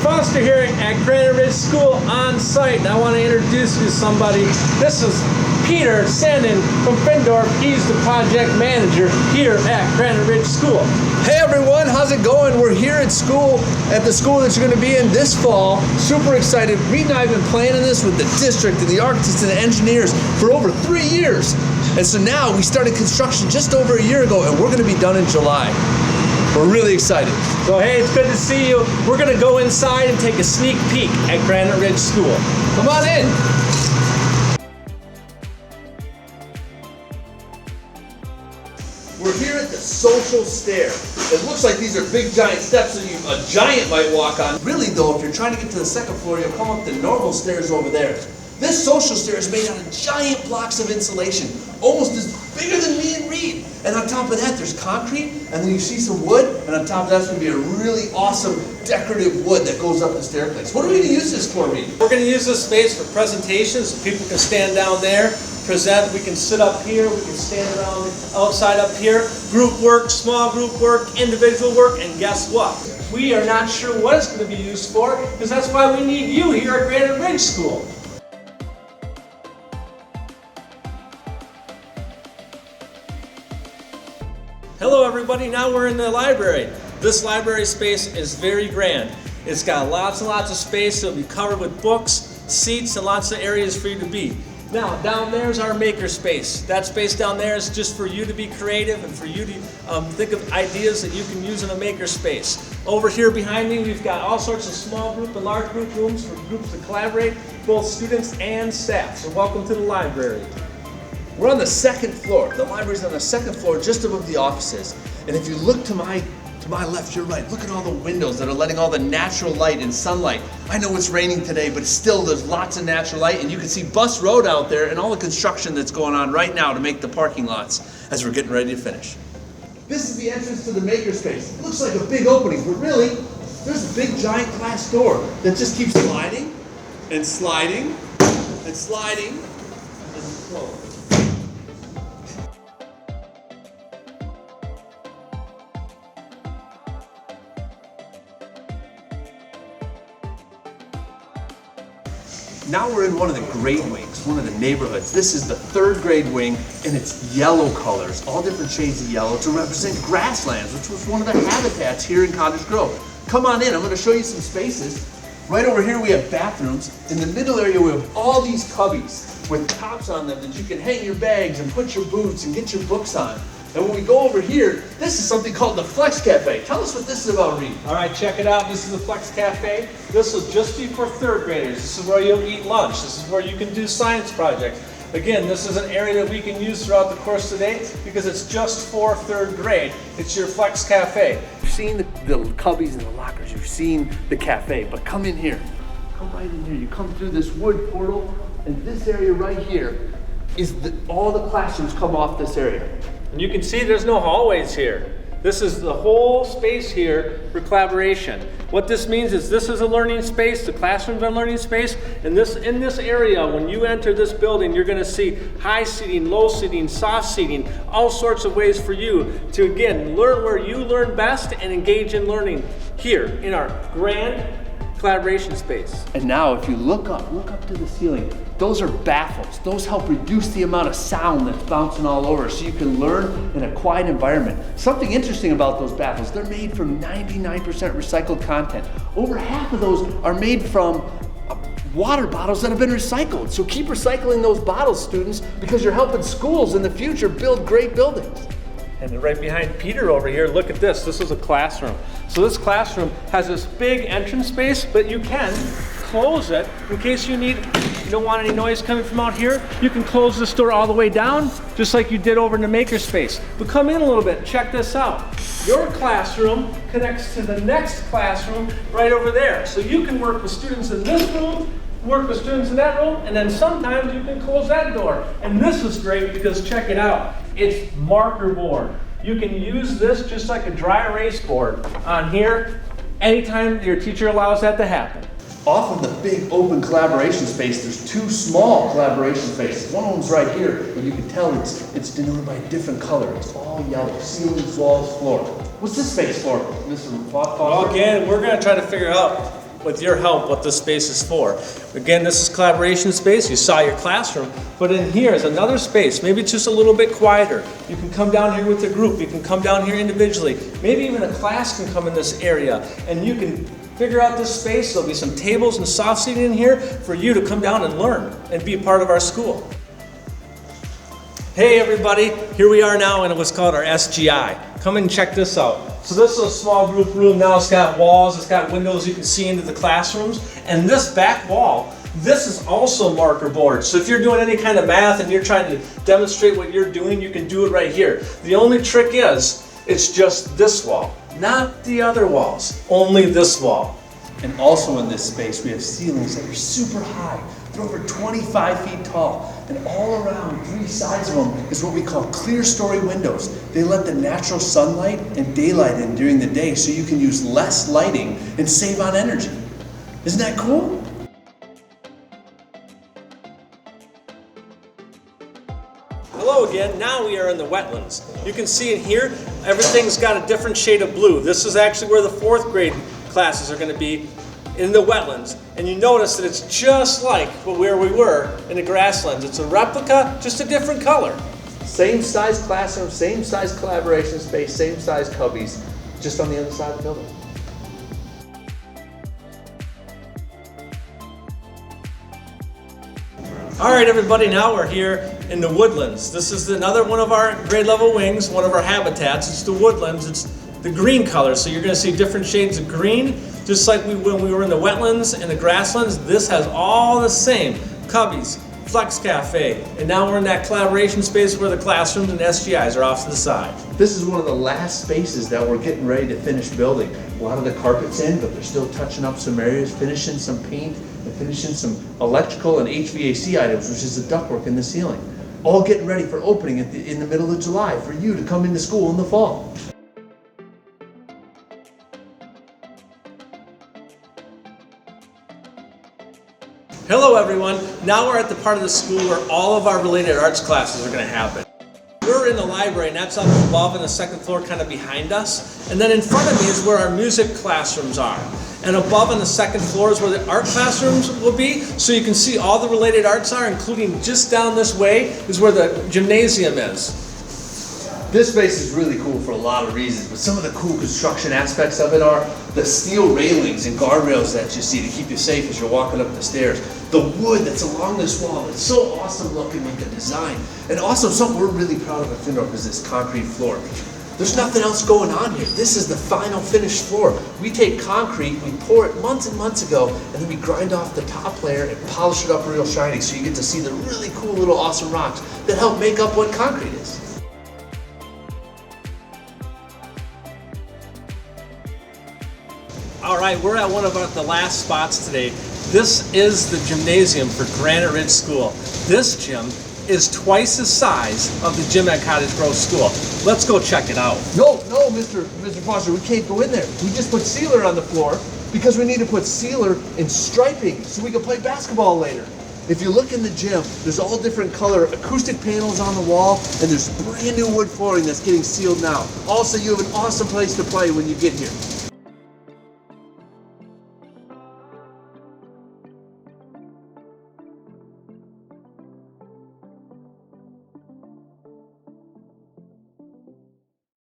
Foster here at Granite Ridge School on site, and I want to introduce you to somebody. This is Peter Sandin from Findorf. He's the project manager here at Granite Ridge School. Hey everyone, how's it going? We're here at school, at the school that you're going to be in this fall. Super excited. Reed and I have been planning this with the district and the architects and the engineers for over 3 years. And so now we started construction just over a year ago, and we're going to be done in July. We're really excited. So hey, it's good to see you. We're going to go inside and take a sneak peek at Granite Ridge School. Come on in. We're here at the social stair. It looks like these are big giant steps that a giant might walk on. Really though, if you're trying to get to the second floor, you'll come up the normal stairs over there. This social stair is made out of giant blocks of insulation, almost as bigger than me and Reed. And on top of that, there's concrete, and then you see some wood, and on top of that's going to be a really awesome decorative wood that goes up the staircase. What are we going to use this for, Reed? We're going to use this space for presentations, so people can stand down there, present. We can sit up here, we can stand around outside up here. Group work, small group work, individual work, and guess what? We are not sure what it's going to be used for, because that's why we need you here at Granite Ridge School. Hello everybody, now we're in the library. This library space is very grand. It's got lots and lots of space. It'll be covered with books, seats, and lots of areas for you to be. Now, down there is our maker space. That space down there is just for you to be creative and for you to think of ideas that you can use in a maker space. Over here behind me, we've got all sorts of small group and large group rooms for groups to collaborate, both students and staff. So welcome to the library. We're on the second floor. The library's on the second floor, just above the offices. And if you look to my left, your right, look at all the windows that are letting all the natural light and sunlight. I know it's raining today, but still there's lots of natural light, and you can see Bus Road out there and all the construction that's going on right now to make the parking lots as we're getting ready to finish. This is the entrance to the makerspace. It looks like a big opening, but really, there's a big giant glass door that just keeps sliding and sliding and sliding and closing. Now we're in one of the grade wings, one of the neighborhoods. This is the third grade wing, and it's yellow colors, all different shades of yellow to represent grasslands, which was one of the habitats here in Cottage Grove. Come on in, I'm going to show you some spaces. Right over here we have bathrooms. In the middle area we have all these cubbies with tops on them that you can hang your bags and put your boots and get your books on. And when we go over here, this is something called the Flex Cafe. Tell us what this is about, Reed. All right, check it out. This is the Flex Cafe. This will just be for third graders. This is where you'll eat lunch. This is where you can do science projects. Again, this is an area that we can use throughout the course of the day because it's just for third grade. It's your Flex Cafe. You've seen the cubbies and the lockers. You've seen the cafe, but come in here. Come right in here. You come through this wood portal, and this area right here is all the classrooms come off this area. And you can see there's no hallways here. This is the whole space here for collaboration. What this means is this is a learning space, the classroom's a learning space, and in this area, when you enter this building, you're gonna see high seating, low seating, soft seating, all sorts of ways for you to, again, learn where you learn best and engage in learning here in our grand collaboration space. And now if you look up to the ceiling, those are baffles. Those help reduce the amount of sound that's bouncing all over so you can learn in a quiet environment. Something interesting about those baffles, they're made from 99% recycled content. Over half of those are made from water bottles that have been recycled. So keep recycling those bottles, students, because you're helping schools in the future build great buildings. And right behind Peter over here, look at this. This is a classroom. So this classroom has this big entrance space, but you can close it in case you don't want any noise coming from out here. You can close this door all the way down, just like you did over in the makerspace. But come in a little bit, check this out. Your classroom connects to the next classroom right over there. So you can work with students in this room, work with students in that room, and then sometimes you can close that door. And this is great because check it out. It's marker board. You can use this just like a dry erase board on here anytime your teacher allows that to happen. Off of the big open collaboration space, there's two small collaboration spaces. One of them's right here, and you can tell it's denoted by a different color. It's all yellow, ceilings, walls, floor. What's this space for, Mr. Foster? Well, again, we're going to try to figure out with your help, what this space is for. Again, this is collaboration space. You saw your classroom, but in here is another space. Maybe it's just a little bit quieter. You can come down here with a group. You can come down here individually. Maybe even a class can come in this area, and you can figure out this space. There'll be some tables and soft seating in here for you to come down and learn and be a part of our school. Hey everybody, here we are now in what's called our SGI. Come and check this out. So this is a small group room now. It's got walls, it's got windows you can see into the classrooms. And this back wall, this is also marker board. So if you're doing any kind of math and you're trying to demonstrate what you're doing, you can do it right here. The only trick is, it's just this wall, not the other walls, only this wall. And also in this space, we have ceilings that are super high. They're over 25 feet tall. And all around, three sides of them is what we call clear story windows. They let the natural sunlight and daylight in during the day so you can use less lighting and save on energy. Isn't that cool? Hello again, now we are in the wetlands. You can see in here, everything's got a different shade of blue. This is actually where the 4th grade classes are going to be, in the wetlands. And you notice that it's just like where we were in the grasslands. It's a replica, just a different color. Same size classroom, same size collaboration space, same size cubbies, just on the other side of the building. All right, everybody, now we're here in the woodlands. This is another one of our grade level wings, one of our habitats. It's the woodlands. It's the green color, so you're going to see different shades of green, just like when we were in the wetlands and the grasslands. This has all the same cubbies, flex cafe, and now we're in that collaboration space where the classrooms and SGIs are off to the side. This is one of the last spaces that we're getting ready to finish building. A lot of the carpet's in, but they're still touching up some areas, finishing some paint, and finishing some electrical and HVAC items, which is the ductwork in the ceiling. All getting ready for opening in the middle of July for you to come into school in the fall. Hello everyone, now we're at the part of the school where all of our related arts classes are going to happen. We're in the library, and that's up above on the 2nd floor kind of behind us. And then in front of me is where our music classrooms are. And above on the 2nd floor is where the art classrooms will be. So you can see all the related arts are, including just down this way is where the gymnasium is. This space is really cool for a lot of reasons, but some of the cool construction aspects of it are the steel railings and guardrails that you see to keep you safe as you're walking up the stairs. The wood that's along this wall, it's so awesome looking with the design. And also something we're really proud of at Findorf is this concrete floor. There's nothing else going on here. This is the final finished floor. We take concrete, we pour it months and months ago, and then we grind off the top layer and polish it up real shiny so you get to see the really cool little awesome rocks that help make up what concrete is. All right, we're at one of the last spots today. This is the gymnasium for Granite Ridge School. This gym is twice the size of the gym at Cottage Grove School. Let's go check it out. No, Mr. Foster, we can't go in there. We just put sealer on the floor because we need to put sealer and striping so we can play basketball later. If you look in the gym, there's all different color acoustic panels on the wall, and there's brand new wood flooring that's getting sealed now. Also, you have an awesome place to play when you get here.